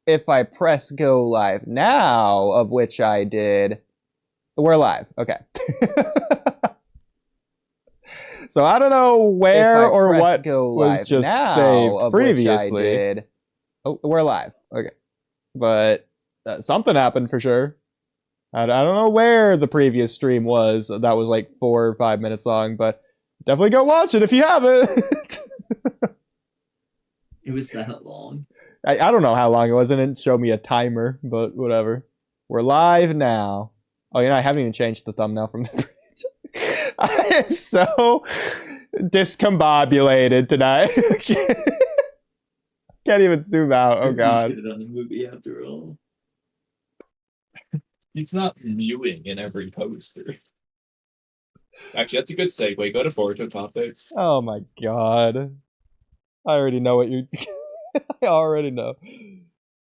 if I press go live now, of which I did, we're live. Okay. So I don't know where or what go was just saved previously. Oh, we're live. Okay. But something happened for sure. I don't know where the previous stream was. That was like 4 or 5 minutes long, but definitely go watch it if you haven't. It was that long. I don't know how long it was. It didn't show me a timer, but whatever. We're live now. Oh, you know, I haven't even changed the thumbnail from the bridge. I am so discombobulated tonight. Can't even zoom out. Oh, God. We should have done the movie after all. He's not mewing in every poster. Actually, that's a good segue. Go to Boruto topics. Oh, my God. I already know what you're... I already know.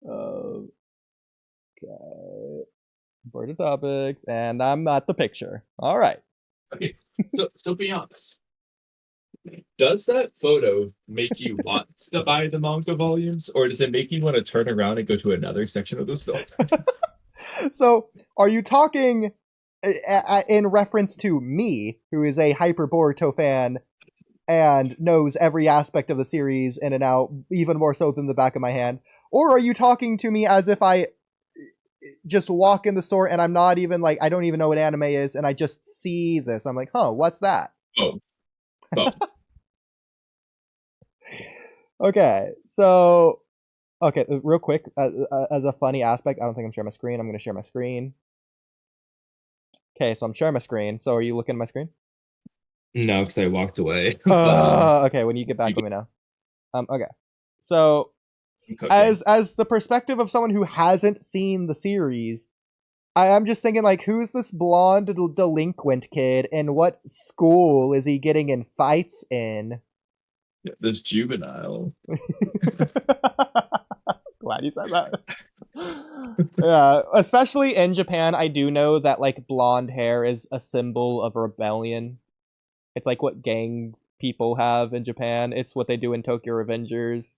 Okay. Board of topics, and I'm at the picture. All right. Okay, so be honest. Does that photo make you want to buy the manga volumes, or does it make you want to turn around and go to another section of the store? So, are you talking in reference to me, who is a hyper Boruto fan and knows every aspect of the series in and out, even more so than the back of my hand? Or are you talking to me as if I just walk in the store and I'm not even like, I don't even know what anime is, and I just see this? I'm like, huh, what's that? Oh. Okay, so, okay, real quick, as a funny aspect, I don't think I'm sharing my screen. I'm going to share my screen. Okay, so I'm sharing my screen. So are you looking at my screen? No, because I walked away. Okay, when you get back, let me know. Okay. So, as the perspective of someone who hasn't seen the series, I'm just thinking, like, who's this blonde delinquent kid, and what school is he getting in fights in? This juvenile. Glad you said that. Yeah, especially in Japan, I do know that, like, blonde hair is a symbol of rebellion. It's like what gang people have in Japan. It's what they do in Tokyo Revengers.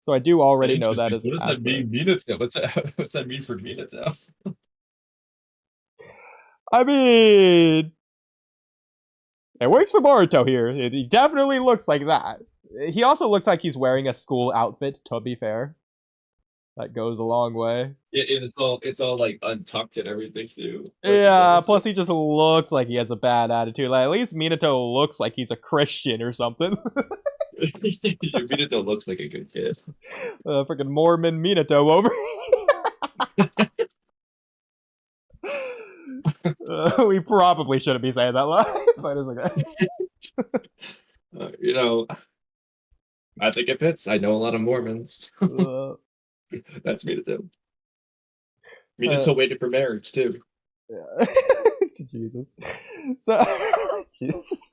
So I do already know that as what does that mean, Minato? What's that mean for Minato? I mean, it works for Boruto here. He definitely looks like that. He also looks like he's wearing a school outfit, to be fair. That goes a long way. It's all like untucked and everything too. Like, yeah, plus he just looks like he has a bad attitude. Like, at least Minato looks like he's a Christian or something. Minato looks like a good kid. Freaking Mormon Minato over here. We probably shouldn't be saying that live, but it's okay. You know, I think it fits. I know a lot of Mormons. That's Minato. Minato waited for marriage too. Yeah. Jesus. So, Jesus.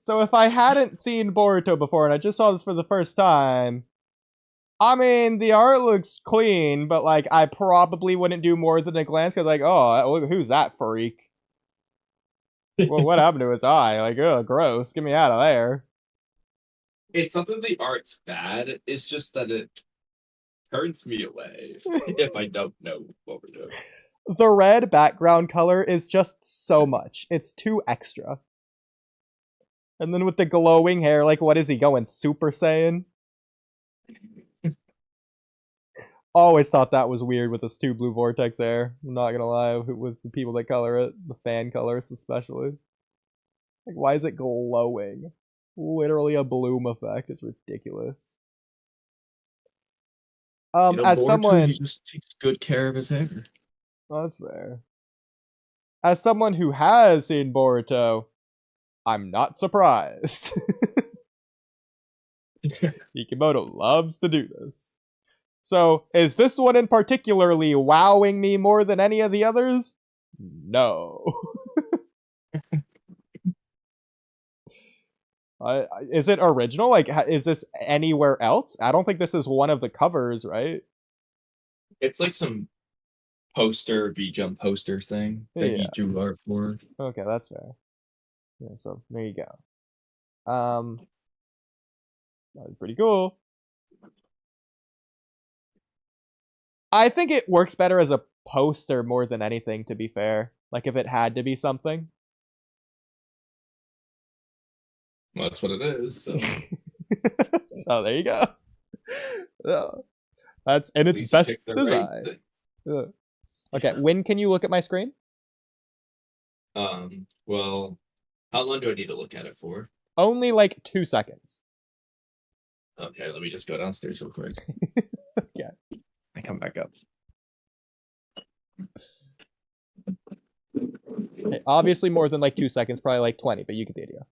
So if I hadn't seen Boruto before and I just saw this for the first time, I mean, the art looks clean, but like I probably wouldn't do more than a glance because, like, oh, who's that freak? Well, what happened to his eye? Like, oh, gross. Get me out of there. It's not that the art's bad. It's just that it turns me away if I don't know what we're doing. The red background color is just so much. It's too extra. And then with the glowing hair, like, what is he going, Super Saiyan? Always thought that was weird with this 2 blue vortex hair. I'm not gonna lie, with the people that color it, the fan colors especially. Like, why is it glowing? Literally a bloom effect. It's ridiculous. As Boruto, someone, he just takes good care of his hair. That's fair. As someone who has seen Boruto, I'm not surprised. Ikimoto loves to do this. So, is this one in particularly wowing me more than any of the others? No. Is it original? Like, is this anywhere else? I don't think this is one of the covers, right? It's like some poster, V-Jump poster thing that he drew art for. Okay, that's fair. Yeah, so there you go. That was pretty cool. I think it works better as a poster more than anything, to be fair. Like, if it had to be something. Well, that's what it is. So. So there you go. Yeah. That's in At its least you best picked the design. right thing. Yeah. Okay, when can you look at my screen? Well, how long do I need to look at it for? Only like 2 seconds. Okay, let me just go downstairs real quick. Okay. And come back up. Okay, obviously more than like 2 seconds, probably like 20, but you get the idea.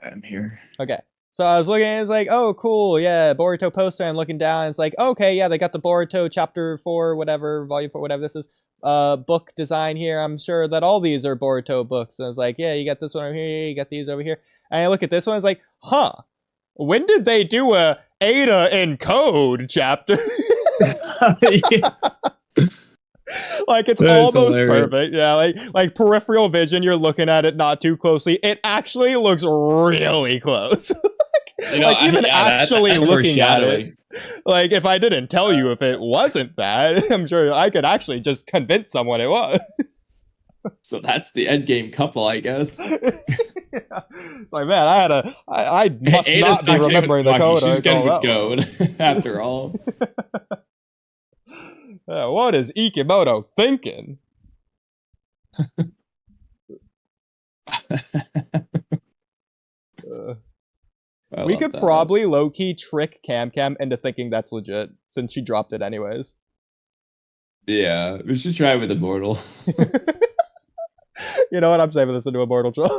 I'm here. Okay. So I was looking and it's like, oh, cool, yeah, Boruto poster. I'm looking down and it's like, okay, yeah, they got the Boruto chapter 4, whatever, volume 4, whatever this is, book design here. I'm sure that all these are Boruto books. And I was like, yeah, you got this one over here, you got these over here. And I look at this one, it's like, huh, when did they do a Ada in Code chapter? Yeah. Like, it's That is almost hilarious. perfect. Yeah, like peripheral vision, you're looking at it not too closely. It actually looks really close. You know, like, even actually that's looking at it. foreshadowing. Like, if I didn't tell you if it wasn't that, I'm sure I could actually just convince someone it was. So that's the end game couple, I guess. Yeah. It's like, man, I must Ada's not be remembering the code. She's good with article. code, after all. What is Ikimoto thinking? We could probably low-key trick Cam into thinking that's legit, since she dropped it anyways. Yeah, we should try it with Immortal. You know what? I'm saving this into Immortal Troll.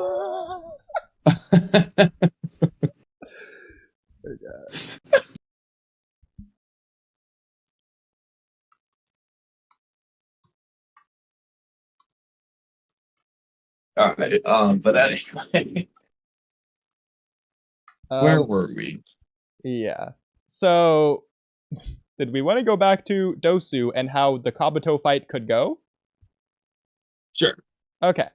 All right. But anyway, where were we? Yeah. So, did we want to go back to Dosu and how the Kabuto fight could go? Sure. Okay.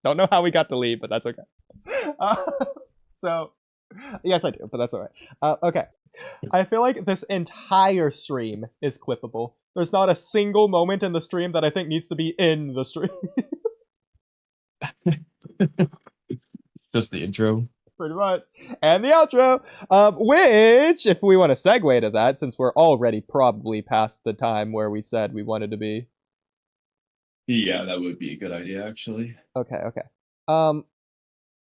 Don't know how we got to leave, but that's okay. So, yes, I do, but that's all right. Okay. I feel like this entire stream is clippable. There's not a single moment in the stream that I think needs to be in the stream. Just the intro. Pretty much. And the outro, which, if we want to segue to that, since we're already probably past the time where we said we wanted to be. Yeah, that would be a good idea, actually. Okay.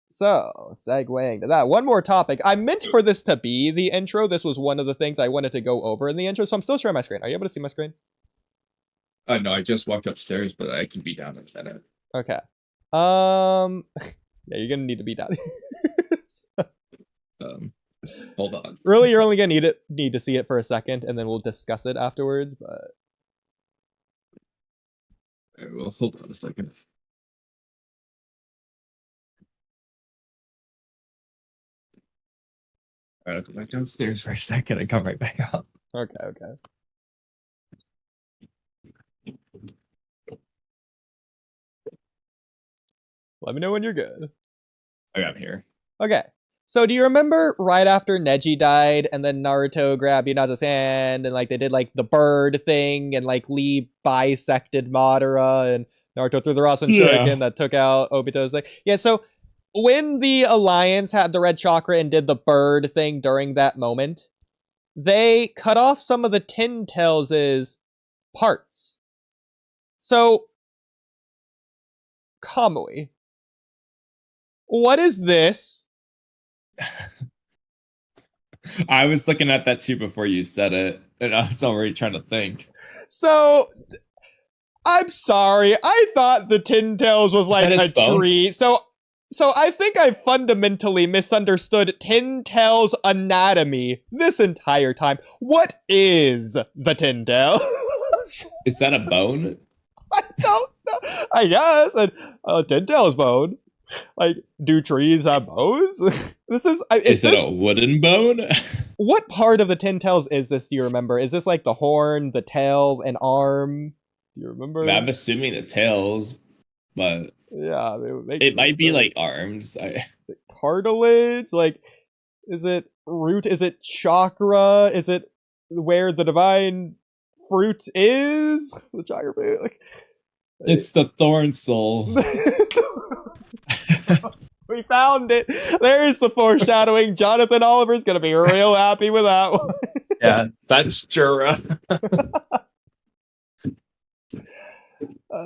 So, segueing to that, one more topic. I meant for this to be the intro. This was one of the things I wanted to go over in the intro, so I'm still sharing my screen. Are you able to see my screen? No, I just walked upstairs, but I can be down in a minute. Okay. Yeah, you're gonna need to be down. Hold on. Really, you're only gonna need to see it for a second, and then we'll discuss it afterwards. But All right, well, hold on a second. All right, I'll go back downstairs for a second and come right back up. okay. Let me know when you're good. Okay, I'm here. Okay. So do you remember right after Neji died and then Naruto grabbed Hinata's hand and like they did like the bird thing and like Lee bisected Madara and Naruto threw the Rasen Shuriken that took out Obito's like, yeah, so when the Alliance had the red chakra and did the bird thing during that moment, they cut off some of the Tin Tails' parts. So Kamui, what is this? I was looking at that too before you said it, and I was already trying to think. So, I'm sorry. I thought the Tin Tails was like a tree. So I think I fundamentally misunderstood Tin Tails' anatomy this entire time. What is the Tin Tails? Is that a bone? I don't know. I guess. And Tin Tails bone. Like, do trees have bones? Is it a wooden bone? What part of the Tin Tails is this, do you remember? Is this like the horn, the tail, an arm? Do you remember? I'm assuming the tails, but yeah, it might be like arms. Cartilage? Like, Is it root? Is it chakra? Is it where the divine fruit is? The chakra fruit? Like, It's the thorn soul. we found it. There's the foreshadowing. Jonathan Oliver's gonna be real happy with that one. Yeah, that's Jura.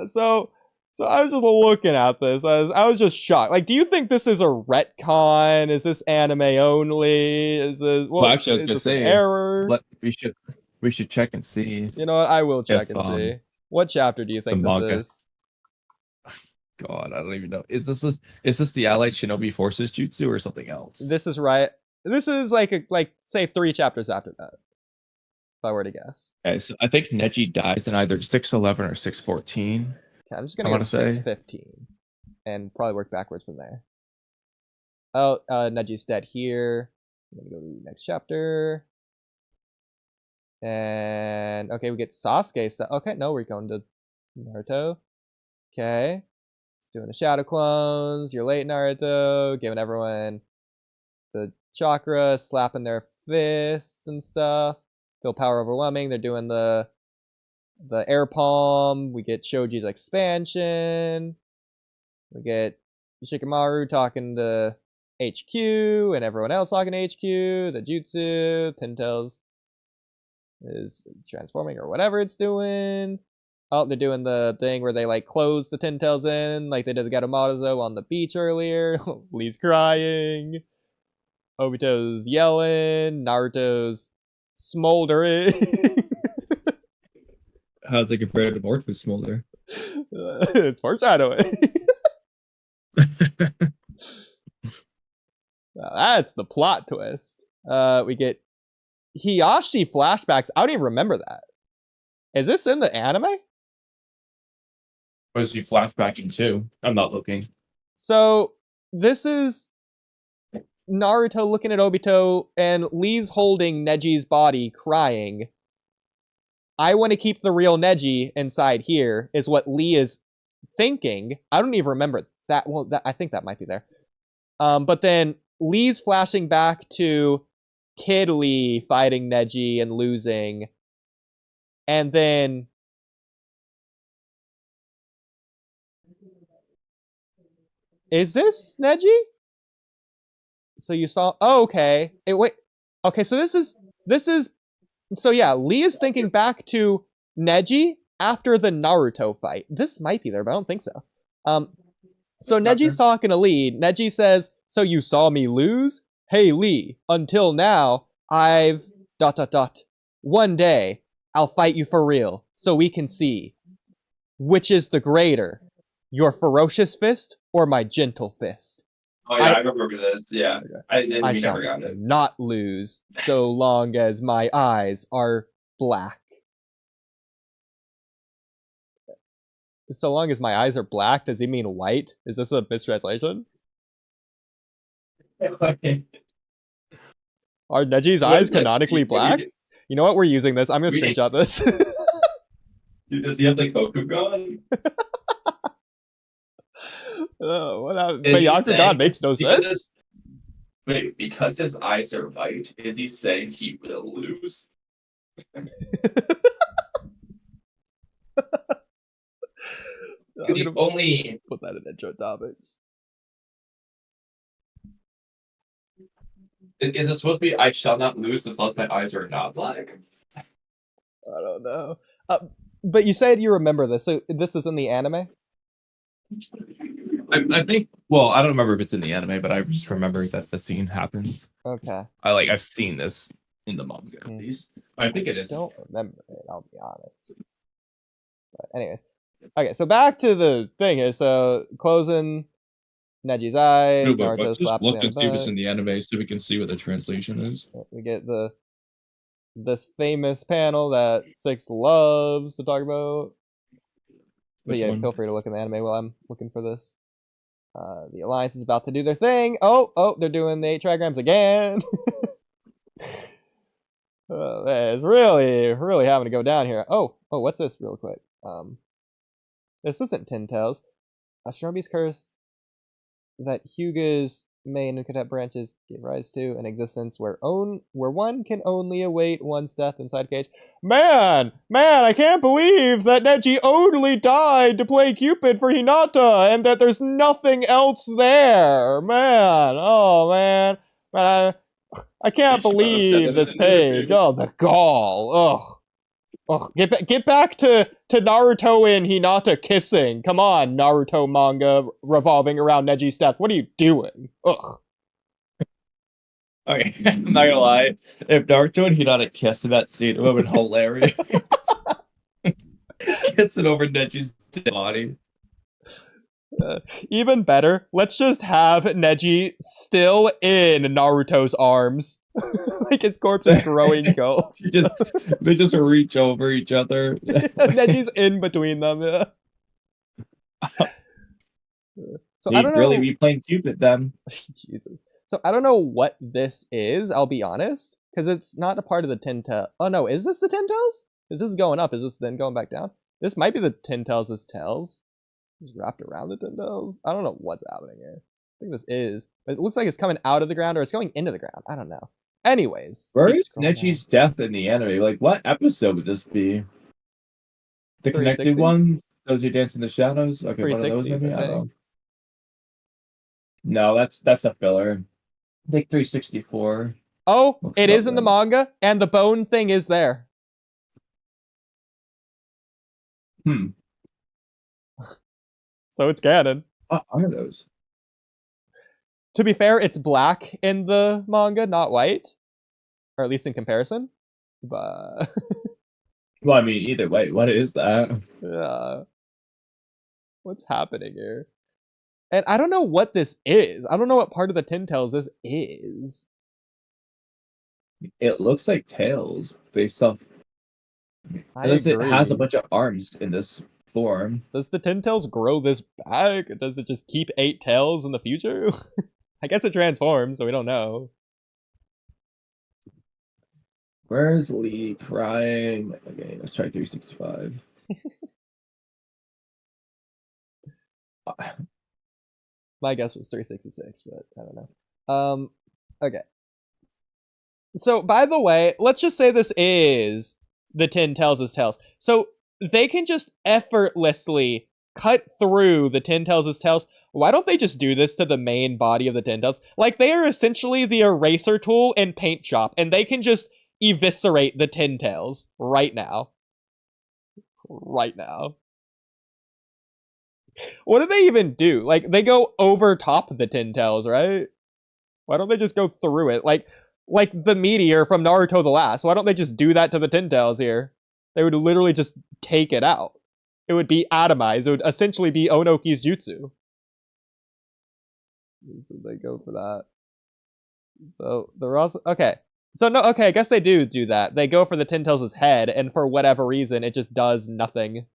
So I was just looking at this. I was just shocked. Like, do you think this is a retcon? Is this anime only? Is this Well, actually, I was is gonna this an say, error? we should check and see. You know what? I will check If, and see. What chapter do you think this manga- is? God, I don't even know. Is this the Allied Shinobi Forces jutsu or something else? This is right. This is like say 3 chapters after that. If I were to guess. Okay, so I think Neji dies in either 611 or 614. Okay, I'm just gonna I go wanna to say- 615 and probably work backwards from there. Oh, Neji's dead here. I'm gonna go to the next chapter. And okay, we get Sasuke stuff. Okay, no, we're going to Naruto. Okay. It's doing the shadow clones. You're late, Naruto. Giving everyone the chakra, slapping their fists and stuff. Feel power overwhelming. They're doing the air palm. We get Shoji's expansion. We get Shikamaru talking to HQ and everyone else talking to HQ. The jutsu. Ten-Tails is transforming or whatever it's doing. Oh, they're doing the thing where they like close the Ten-Tails in like they did the Gatomamazo on the beach earlier. Lee's crying. Obito's yelling. Naruto's smoldering. How's it compared to Morpheus Smolder? It's foreshadowing. Now, that's the plot twist. We get Hiyashi flashbacks. I don't even remember that. Is this in the anime? What is he flashbacking to? I'm not looking. So this is Naruto looking at Obito and Lee's holding Neji's body crying. I want to keep the real Neji inside here is what Lee is thinking. I don't even remember that. Well, I think that might be there. But then Lee's flashing back to Kid Lee fighting Neji and losing. And then is this Neji? So you saw okay. Wait. Okay, so this is so yeah, Lee is thinking back to Neji after the Naruto fight. This might be there, but I don't think so. So Neji's talking to Lee. Neji says, "So you saw me lose? Hey Lee, until now, I've ... One day, I'll fight you for real, so we can see. Which is the greater? Your ferocious fist or my gentle fist? Oh yeah, I remember this. Yeah, and I we shall never got it. not lose, so long as my eyes are black." So long as my eyes are black, does he mean white? Is this a mistranslation? Are Neji's What eyes is that? canonically black? You know what? We're using this. I'm gonna We- screenshot this. Does he have the Kokugan? Oh, what happened? Is But he Yakugan saying- makes no because sense. Wait, because his eyes are white, is he saying he will lose? I'm The gonna only put that in intro topics. is it supposed to be I shall not lose as long as my eyes are not black? I don't know. But you said you remember this, so this is in the anime? I think. Well, I don't remember if it's in the anime, but I just remember that the scene happens. Okay. I've seen this in the manga at Hmm. least. I think it I is. don't remember it, I'll be honest. But anyways. Okay, so back to the thing here. So closing Neji's eyes, No, but Naruto let's just slapping look him in and the see if it's butt. in the anime so we can see what the translation is. We get this famous panel that Six loves to talk about. But Which yeah, one? feel free to look in the anime while I'm looking for this. The Alliance is about to do their thing. Oh, they're doing the 8 trigrams again. It's really having to go down here. Oh, what's this real quick? This isn't Ten-Tails. Shinobi's cursed that Hyuga's main and cadet branches gave rise to an existence where one can only await one's death inside cage. Man, I can't believe that Neji only died to play Cupid for Hinata, and that there's nothing else there. Man, oh man, I can't believe this page. Oh, the gall. Ugh. Ugh, get back to Naruto and Hinata kissing. Come on, Naruto manga revolving around Neji's death. What are you doing? Ugh. Okay, I'm not gonna lie. If Naruto and Hinata kissed in that scene, it would have been hilarious. Kissing over Neji's dead body. Even better, let's just have Neji still in Naruto's arms. Like his corpse is growing cold. They just reach over each other. Neji's in between them, yeah. So I don't know. Really be playing Cupid then. Jesus. So I don't know what this is, I'll be honest. Because it's not a part of the Ten Tails. Oh no, is this the Ten Tails? Is this going up? Is this then going back down? This might be the Ten Tails' tails. Just wrapped around the Ten Tails. I don't know what's happening here. I think this is. But it looks like it's coming out of the ground or it's going into the ground. I don't know. Anyways. Where is Neji's death in the anime? Like, what episode would this be? The connected one? Those who dance in the shadows? Okay, one of those maybe? I don't know. No, that's a filler. I think 364. Oh, it is in the manga, and the bone thing is there. So it's canon. What are those? To be fair, it's black in the manga, not white. Or at least in comparison. But Well, I mean, either way, what is that? yeah. What's happening here? And I don't know what this is. I don't know what part of the Ten Tails this is. It looks like tails based off. Unless it has a bunch of arms in this form. Does the Ten Tails grow this back? Does it just keep 8 tails in the future? I guess it transforms, so we don't know. Where's Lee crying? Okay, let's try 365. My guess was 366, but I don't know. Okay. So, by the way, let's just say this is the Ten Tails' tails. So, they can just effortlessly cut through the Ten Tails' tails. Why don't they just do this to the main body of the Ten Tails? Like, they are essentially the eraser tool in Paint Shop, and they can just eviscerate the Ten Tails right now. Right now. What do they even do? Like, they go over top of the Ten Tails, right? Why don't they just go through it? Like the meteor from Naruto the Last. Why don't they just do that to the Ten Tails here? They would literally just take it out. It would be atomized. It would essentially be Onoki's jutsu. So they go for that. So they're also... Okay. So no, okay, I guess they do that. They go for the Ten Tails' head, and for whatever reason, it just does nothing.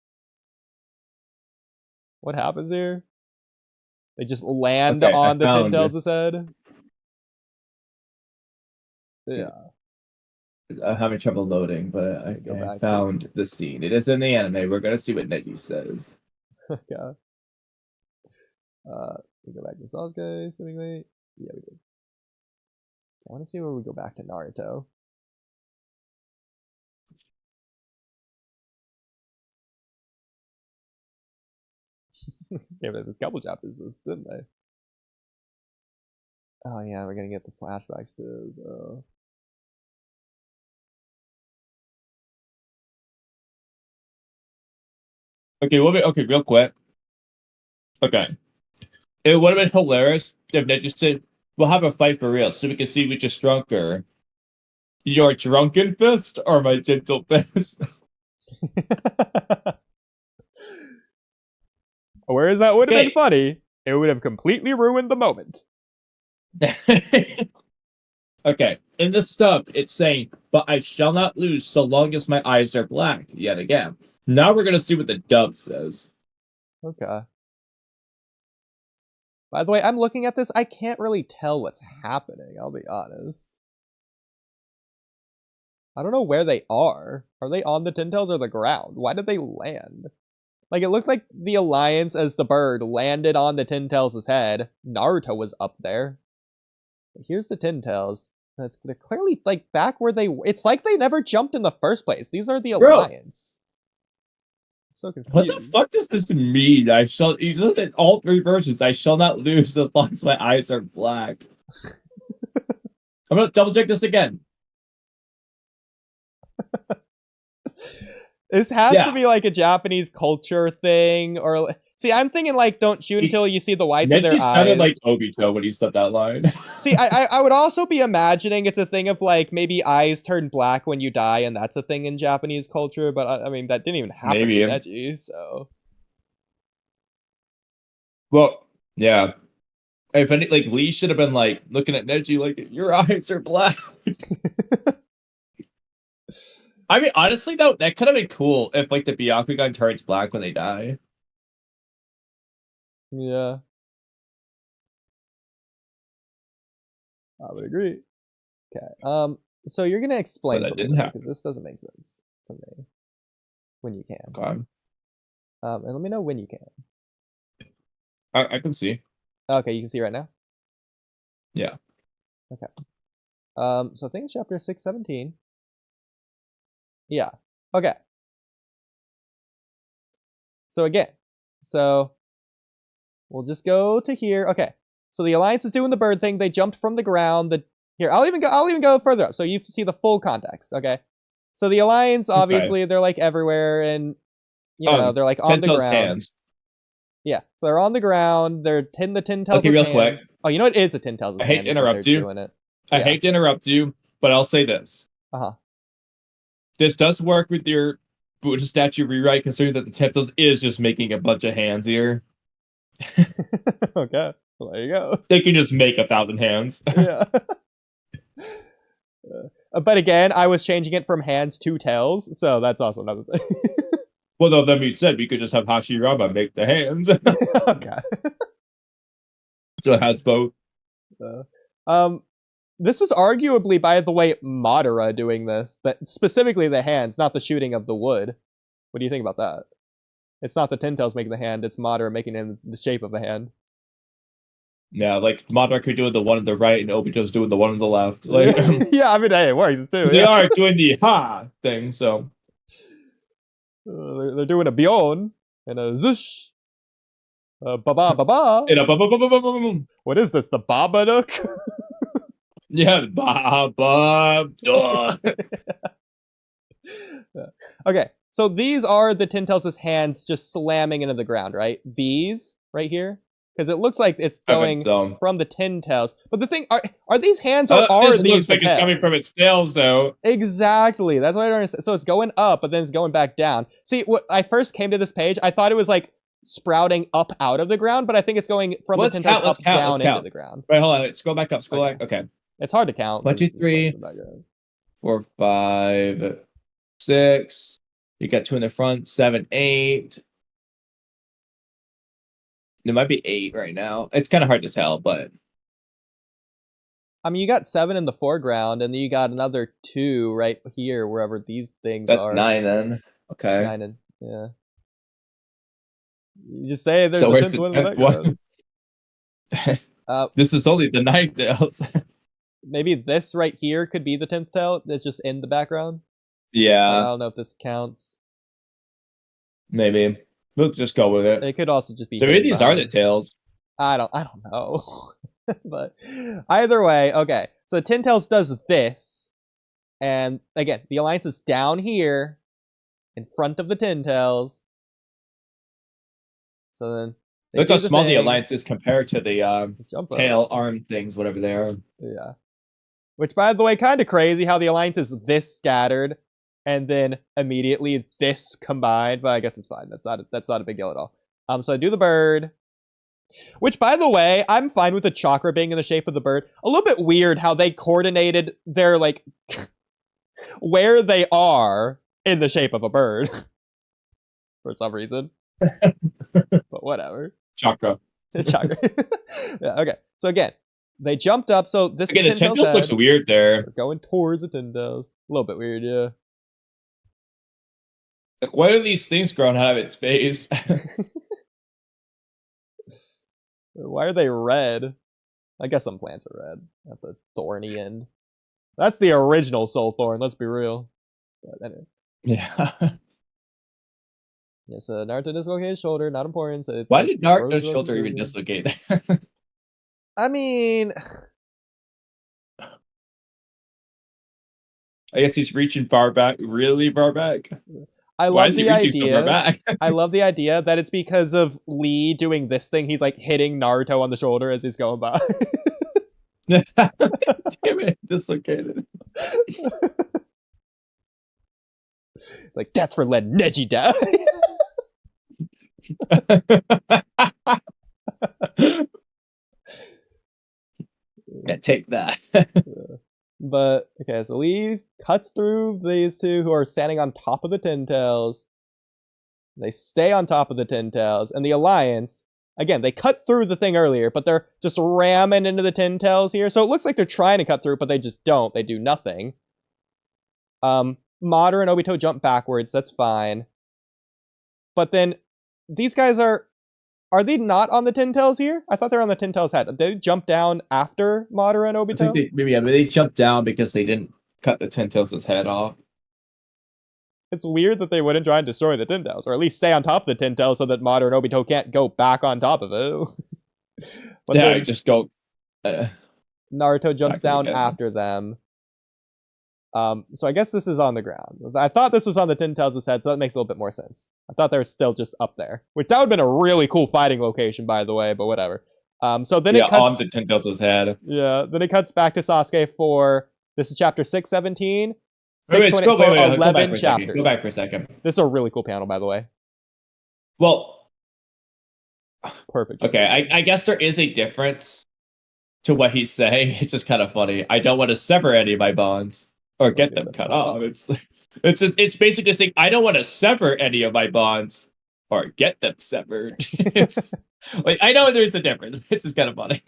What happens here? They just land on the Ten Tails' head? Yeah. I'm having trouble loading, but I found the scene. It is in the anime. We're gonna see what Neji says. Okay. We go back to Sasuke, seemingly. Yeah, we did. I want to see where we go back to Naruto. Yeah, but a couple chapters this, didn't they? Oh yeah, we're gonna get the flashbacks too, so... Okay, real quick. Okay. It would have been hilarious if they just said, we'll have a fight for real so we can see which is stronger. Your drunken fist or my gentle fist? Whereas that would have been funny, it would have completely ruined the moment. Okay, in the stub, it's saying, but I shall not lose so long as my eyes are black, yet again. Now we're going to see what the dub says. Okay. By the way, I'm looking at this, I can't really tell what's happening, I'll be honest. I don't know where they are. Are they on the Ten Tails or the ground? Why did they land? Like, it looked like the Alliance as the bird landed on the Ten Tails' head. Naruto was up there. Here's the Tin Tails. They're clearly like back where they. It's like they never jumped in the first place. These are the Bro. Alliance. I'm so confused. What the fuck does this mean? You said in all 3 versions, I shall not lose as long as my eyes are black. I'm gonna double check this again. This has to be like a Japanese culture thing, or see, I'm thinking like don't shoot until you see the whites of their eyes. Sounded like Obito when he said that line. See, I would also be imagining it's a thing of like maybe eyes turn black when you die, and that's a thing in Japanese culture. But I mean, that didn't even happen to Neji, so. Well, yeah. If any, like Lee should have been like looking at Neji like your eyes are black. I mean, honestly, though, that could have been cool if like the Byakugan turns black when they die. Yeah. I would agree. Okay. So you're gonna explain But that something didn't happen. because this doesn't make sense to me. When you can. Okay. And let me know when you can. I can see. Okay, you can see right now. Yeah. Okay. So I think it's chapter 617. Yeah. Okay. So again, we'll just go to here. Okay. So the Alliance is doing the bird thing. They jumped from the ground. Here, I'll even go further up so you see the full context. Okay. So the Alliance, obviously, they're like everywhere, and you know they're like on the ground. Hands. Yeah, so they're on the ground. They're in the Tin Tails' Okay, real hands. quick. Oh, you know what? It is a Tin Tails' I hate to interrupt you. I hate to interrupt you, but I'll say this. This does work with your Buddha statue rewrite, considering that the Temples is just making a bunch of hands here. Okay, well, there you go. They can just make 1,000 hands. Yeah. But again, I was changing it from hands to tails, so that's also another thing. Well, no, that being said, we could just have Hashirama make the hands. Okay. So it has both. This is arguably, by the way, Madara doing this, but specifically the hands, not the shooting of the wood. What do you think about that? It's not the Tin Tails making the hand, it's Madara making it in the shape of a hand. Yeah, like Madara could do the one on the right and Obito's doing the one on the left. Like, yeah, I mean, hey, it works too. They are doing the ha thing, so. They're doing a Byon and a Zush. Baba Baba. And a ba-ba-ba-ba-ba-ba-boom. What is this, the Babadook? Yeah, ba-ba. Okay, so these are the Tin Tails' hands just slamming into the ground, right? These right here, because it looks like it's going from the Tin Tails. But the thing are these hands or are these looks like it's coming from its tails, though. Exactly, that's what I don't understand. So it's going up, but then it's going back down. See, when I first came to this page, I thought it was like sprouting up out of the ground, but I think it's going from the Tin Tails up down into the ground. Right, hold on. Scroll back up. Scroll back. Okay. It's hard to count. 1, 2, 3, 4, 5, 6. You got 2 in the front. 7, 8. There might be 8 right now. It's kind of hard to tell, but I mean, you got 7 in the foreground, and then you got another 2 right here, wherever these things are. That's 9 then. Okay. 9 and yeah. You just say there's a 10th one in the background. This is only the 9 tails. Maybe this right here could be the 10th tail. It's just in the background. Yeah. I don't know if this counts. Maybe. We'll just go with it. It could also just be. So maybe these are the tails. I don't know. But either way, okay. So Tin Tails does this, and again, the Alliance is down here, in front of the Tin Tails. So then, look how small the Alliance is compared to the tail arm things, whatever they are. Yeah. Which, by the way, kind of crazy how the Alliance is this scattered, and then immediately this combined. But I guess it's fine. That's not a big deal at all. So I do the bird. Which, by the way, I'm fine with the chakra being in the shape of the bird. A little bit weird how they coordinated their, like, where they are in the shape of a bird. For some reason. But whatever. Chakra. Chakra. Yeah, okay. So again, they jumped up, so this again, the Tin Tails looks weird there. We're going towards the Tin Tails. A little bit weird, yeah. Like, why are these things growing out of its face? Why are they red? I guess some plants are red at the thorny end. That's the original soul thorn, let's be real. But anyway. Yeah. Yes, Naruto dislocated his shoulder, not important. So Why did Naruto's shoulder even dislocate there? I mean, I guess he's reaching far back, really far back. I Why love is he the reaching so far idea. back? I love the idea that it's because of Lee doing this thing. He's like hitting Naruto on the shoulder as he's going by. Damn it, dislocated. It's like, that's for letting Neji die. Yeah, take that. But, okay, so Lee cuts through these two who are standing on top of the Ten Tails. They stay on top of the Ten Tails, and the Alliance, again, they cut through the thing earlier, but they're just ramming into the Ten Tails here. So it looks like they're trying to cut through, but they just don't. They do nothing. Madara and Obito jump backwards. That's fine. But then these guys are they not on the Ten Tails here? I thought they were on the Ten Tails head. Did they jump down after Madara and Obito? I think they jumped down because they didn't cut the Ten Tails' head off. It's weird that they wouldn't try and destroy the Ten Tails, or at least stay on top of the Ten Tails so that Madara and Obito can't go back on top of it. But Yeah, then just go. Naruto jumps back down again. after them. So I guess this is on the ground. I thought this was on the Ten Tails' head, so that makes a little bit more sense. I thought they were still just up there, which that would have been a really cool fighting location, by the way. But whatever. So then it cuts on the Ten Tails' head. Yeah, then it cuts back to Sasuke for this is chapter 617. Wait, 11 chapters. Go back for a second. This is a really cool panel, by the way. Well, Perfect. okay, I guess there is a difference to what he's saying. It's just kind of funny. I don't want to sever any of my bonds or get them cut off. It's basically saying I don't want to sever any of my bonds or get them severed. It's like I know there's a difference. It's just kind of funny.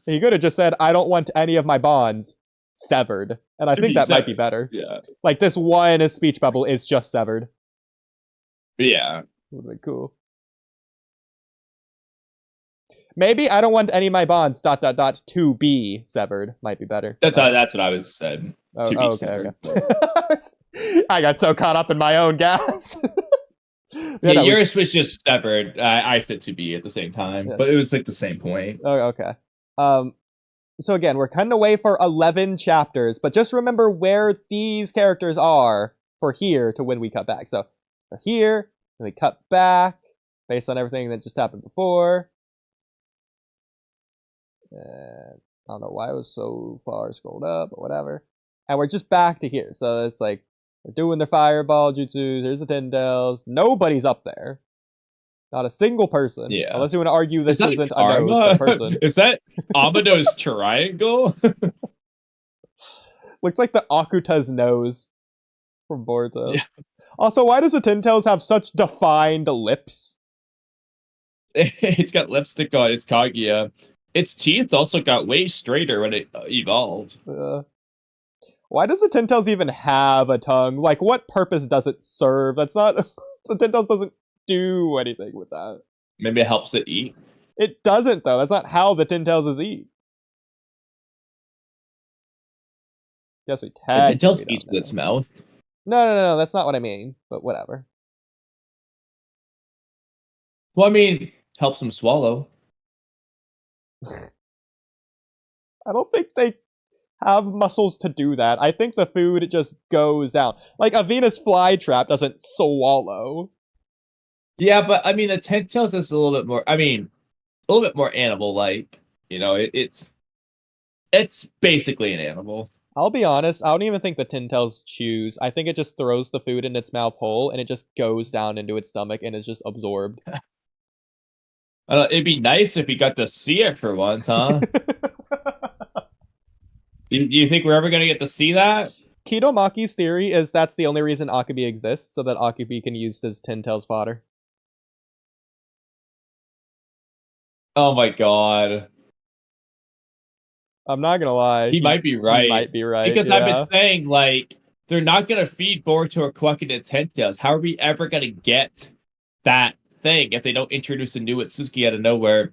He could have just said, I don't want any of my bonds severed. And I think that might be better. Yeah. Like this one speech bubble is just severed. Yeah. Would be cool. Maybe I don't want any of my bonds ... to be severed. Might be better. That's what I was said. Okay. I got so caught up in my own gas. Yours was just severed. I said to be at the same time, but it was like the same point. Oh, okay. So again, we're cutting away for 11 chapters, but just remember where these characters are for here to when we cut back. So they're here, and we cut back based on everything that just happened before. And I don't know why it was so far scrolled up, but whatever. And we're just back to here. So it's like, they're doing their fireball jutsu, there's the Ten Tails, nobody's up there. Not a single person. Yeah. Unless you want to argue this isn't a karma? nose per person. Is that Amado's triangle? Looks like the Akuta's nose from Boruto. Yeah. Also, why does the Ten Tails have such defined lips? It's got lipstick on its Kaguya. Its teeth also got way straighter when it evolved. Why does the Ten Tails even have a tongue? Like, what purpose does it serve? That's not... the Ten Tails doesn't do anything with that. Maybe it helps it eat. It doesn't, though. That's not how the Ten Tails eat. Guess we The Ten Tails technically eats don't with its know. mouth. No. That's not what I mean. But whatever. Well, I mean, helps them swallow. I don't think they have muscles to do that. I think the food just goes down. Like, a Venus flytrap doesn't swallow. Yeah, but I mean, the Ten Tails is a little bit more. I mean, a little bit more animal-like. You know, it's basically an animal. I'll be honest, I don't even think the Ten Tails chews. I think it just throws the food in its mouth whole, and it just goes down into its stomach and is just absorbed. It'd be nice if we got to see it for once, huh? Do you think we're ever going to get to see that? Kidomaki's theory is that's the only reason Akubi exists, so that Akubi can use his Ten Tails fodder. Oh my god. I'm not gonna lie. He might be right. He might be right. Because I've been saying, like, they're not going to feed Boruto or Kwaku and Ten Tails. How are we ever going to get that thing if they don't introduce a new Itsuki out of nowhere?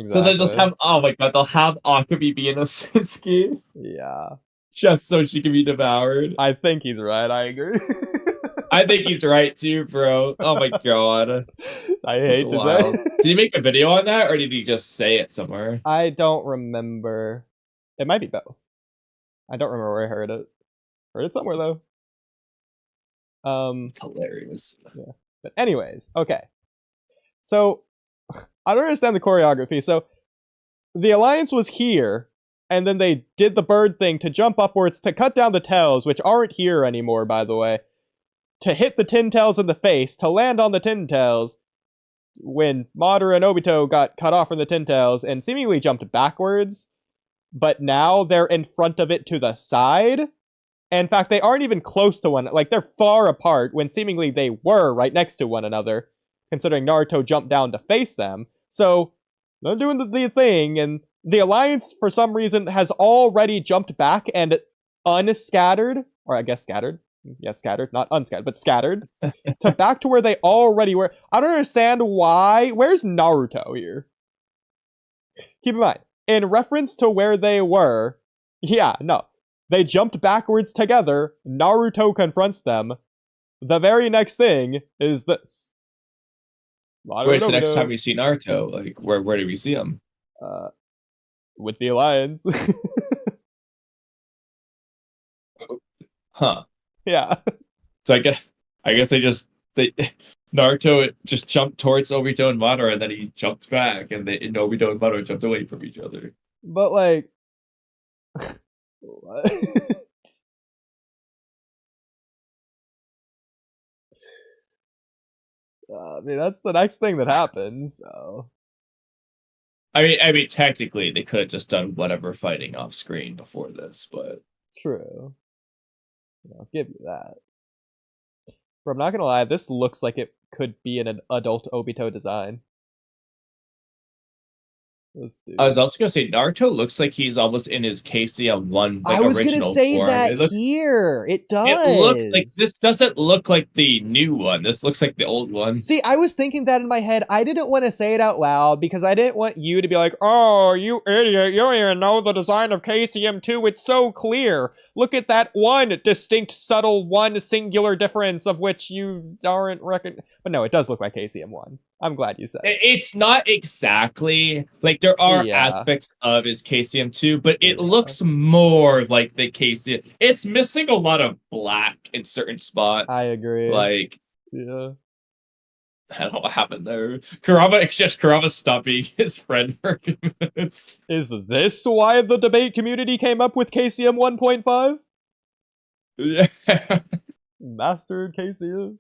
So they just Exactly. have, oh my god, they'll have Akumi be in a Suzuki Yeah. just so she can be devoured. I think he's right. I agree. I think he's right too, bro. Oh my god. I That's hate to wild. say. Did he make a video on that or did he just say it somewhere? I don't remember. It might be both. I don't remember where I heard it. Heard it somewhere though. It's hilarious. But anyways, okay. So I don't understand the choreography. So the alliance was here, and then they did the bird thing to jump upwards to cut down the tails, which aren't here anymore, by the way, to hit the tin tails in the face, to land on the tin tails, when Madara and Obito got cut off from the tin tails and seemingly jumped backwards, but now they're in front of it to the side. In fact, they aren't even close to one, like they're far apart when seemingly they were right next to one another, considering Naruto jumped down to face them. So they're doing the thing, and the alliance for some reason has already jumped back and unscattered, or I guess scattered. Yeah, scattered, not unscattered, but scattered to back to where they already were. I don't understand why. Where's Naruto here? Keep in mind, in reference to where they were, yeah, no. They jumped backwards together. Naruto confronts them. The very next thing is this. Where's the next time we see Naruto? Like, where do we see him? With the alliance. Huh. Yeah. So I guess Naruto just jumped towards Obito and Madara, and then he jumped back, and Obito and Madara jumped away from each other. But like, what? I mean, that's the next thing that happens. So I mean, technically, they could have just done whatever fighting off screen before this, but true. I'll give you that. But I'm not gonna lie, this looks like it could be an adult Obito design. I was also gonna say Naruto looks like he's almost in his KCM1 like, I was original gonna say form. that here. It does. It looked like this doesn't look like the new one. This looks like the old one. See, I was thinking that in my head. I didn't want to say it out loud because I didn't want you to be like, "Oh, you idiot! You don't even know the design of KCM2. It's so clear. Look at that one distinct, subtle, one singular difference of which you aren't reckon." But no, it does look like KCM1. I'm glad you said. It's not exactly like there are Yeah. aspects of his KCM2, but it looks more like the KCM. It's missing a lot of black in certain spots. I agree. Like, yeah. I don't know what happened there. Kurama stopped being his friend for a few minutes. Is this why the debate community came up with KCM 1.5? Yeah. Mastered KCM.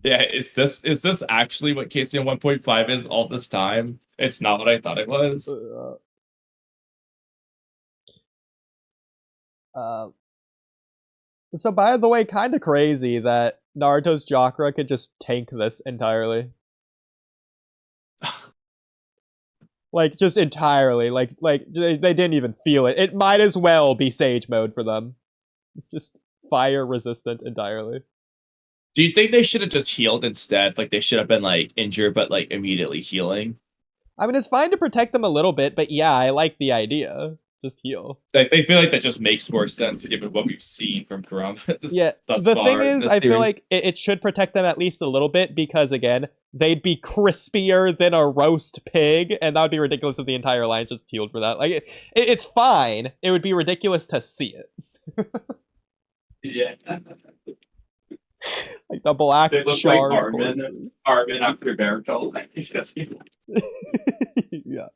Yeah, is this actually what KCM 1.5 is all this time? It's not what I thought it was. So by the way, kind of crazy that Naruto's chakra could just tank this entirely. Like, just entirely. Like they didn't even feel it. It might as well be Sage mode for them. Just fire resistant entirely. Do you think they should have just healed instead? Like, they should have been, like, injured, but, like, immediately healing? I mean, it's fine to protect them a little bit, but yeah, I like the idea. Just heal. I feel like that just makes more sense given what we've seen from Kurama. Yeah, the thing is, I feel like it should protect them at least a little bit because, again, they'd be crispier than a roast pig, and that would be ridiculous if the entire alliance just healed for that. Like, it's fine. It would be ridiculous to see it. Yeah. Like the black They look shard like Armin after Naruto. Yeah.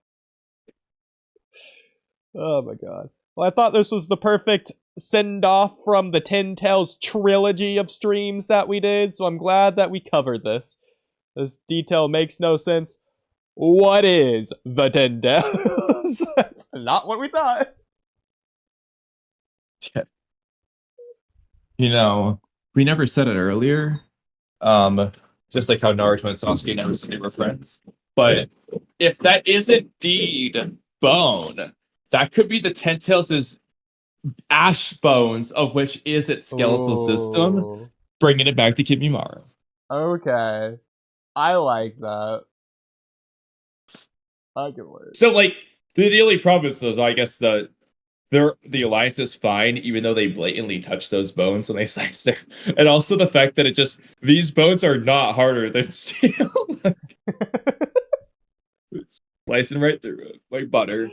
Oh my god. Well, I thought this was the perfect send-off from the Ten Tails trilogy of streams that we did, so I'm glad that we covered this. This detail makes no sense. What is the Ten Tails? That's not what we thought. You know, we never said it earlier. Just like how Naruto and Sasuke never said they were friends. But if that is indeed bone, that could be the Ten Tails' ash bones, of which is its skeletal system, bringing it back to Kimimaro. Okay. I like that. I can wait. So like the only problem is though, I guess the alliance is fine, even though they blatantly touch those bones when they slice them. And also the fact that these bones are not harder than steel. Slicing right through it like butter.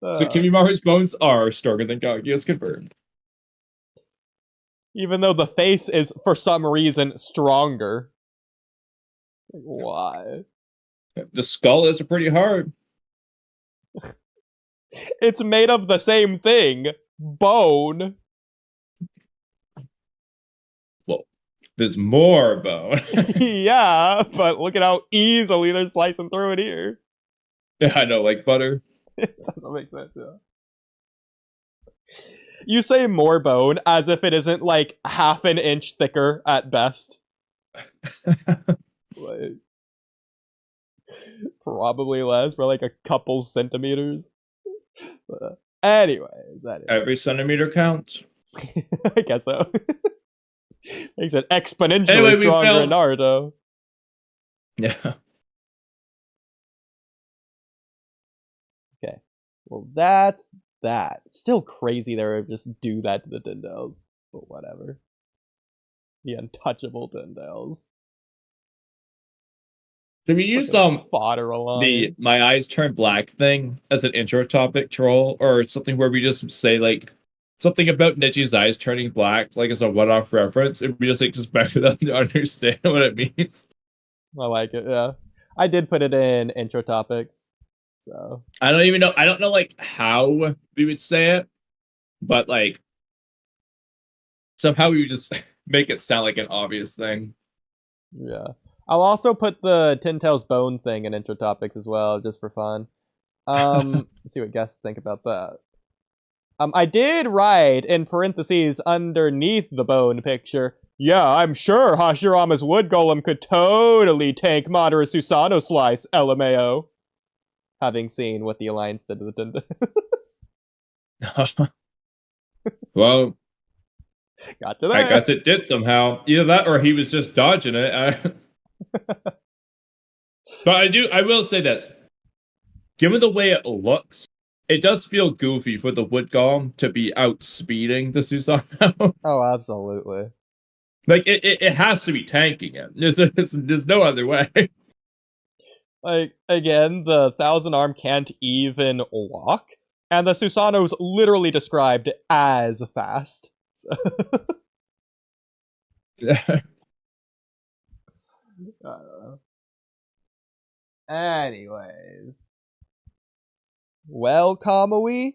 So Kimimaru's bones are stronger than Kaguya's, confirmed. Even though the face is, for some reason, stronger. Why? The skull is pretty hard. It's made of the same thing. Bone. Well, there's more bone. Yeah, but look at how easily they're slicing through it here. Yeah, I know, like butter. It doesn't make sense, yeah. You say more bone as if it isn't like half an inch thicker at best. Like, probably less, for like a couple centimeters. Anyways. Every centimeter counts. I guess so. Makes it exponentially stronger in Naruto. Yeah. Okay. Well, that's that. Still crazy they would just do that to the Tyndales. But whatever. The untouchable Tyndales. Should we use fodder alliance. the my eyes turn black thing as an intro topic troll, or something where we just say like something about Neji's eyes turning black, like as a one-off reference, and we just like just back them to understand what it means. I like it, yeah. I did put it in intro topics. So I don't know like how we would say it, but like somehow we would just make it sound like an obvious thing. yeah. I'll also put the Tintail's bone thing in intro topics as well, just for fun. Let's see what guests think about that. I did write in parentheses underneath the bone picture, yeah, I'm sure Hashirama's wood golem could totally tank Madara Susano slice, LMAO. Having seen what the Alliance did to the Tintails. Well, got to that. I guess it did somehow. Either that or he was just dodging it. But I will say this. Given the way it looks, it does feel goofy for the wood golem to be outspeeding the Susanoo. Oh, absolutely. Like, it has to be tanking it. There's no other way. Like, again, the Thousand Arm can't even walk, and the Susanoo's literally described as fast. So. I don't know. Anyways. Well, Kamui,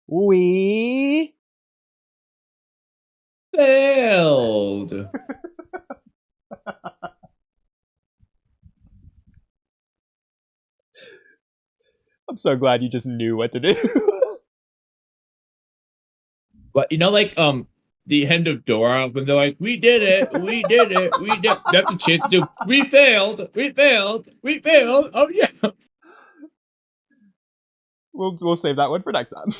we failed. I'm so glad you just knew what to do. But like the end of Dora when they're like, we did it, we did it, we did. That's the chance to do. We failed. Oh yeah. We'll save that one for next time.